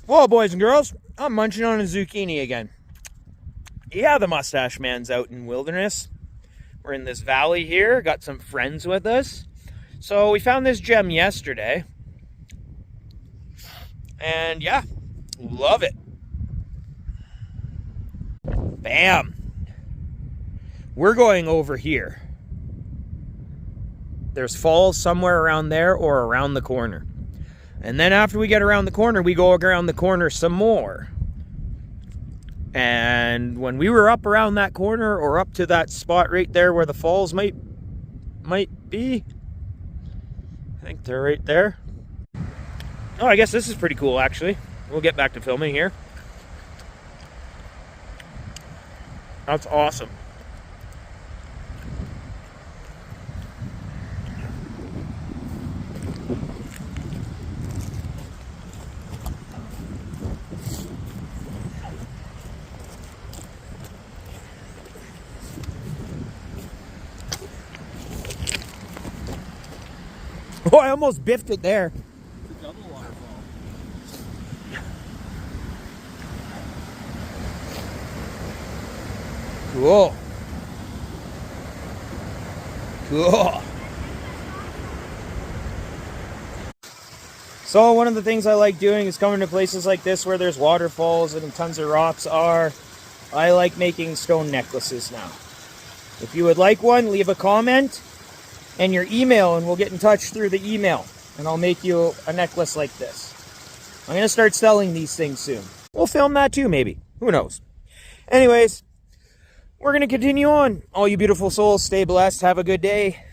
Well, boys and girls, I'm munching on a zucchini again. Yeah, the mustache man's out in wilderness. We're in this valley here, got some friends with us. So we found this gem yesterday. And yeah, love it. Bam. We're going over here. There's falls somewhere around there or around the corner. And then after we get around the corner, we go around the corner some more. And when we were up around that corner or up to that spot right there where the falls might be, I think they're right there. Oh, I guess this is pretty cool actually. We'll get back to filming here. That's awesome. Oh, I almost biffed it there. It's a double waterfall. Cool. Cool. So one of the things I like doing is coming to places like this where there's waterfalls and tons of rocks are. I like making stone necklaces now. If you would like one, leave a comment and your email and we'll get in touch through the email and I'll make you a necklace like this. I'm going to start selling these things soon. We'll film that too, maybe. Who knows? Anyways, we're going to continue on. All you beautiful souls, stay blessed. Have a good day.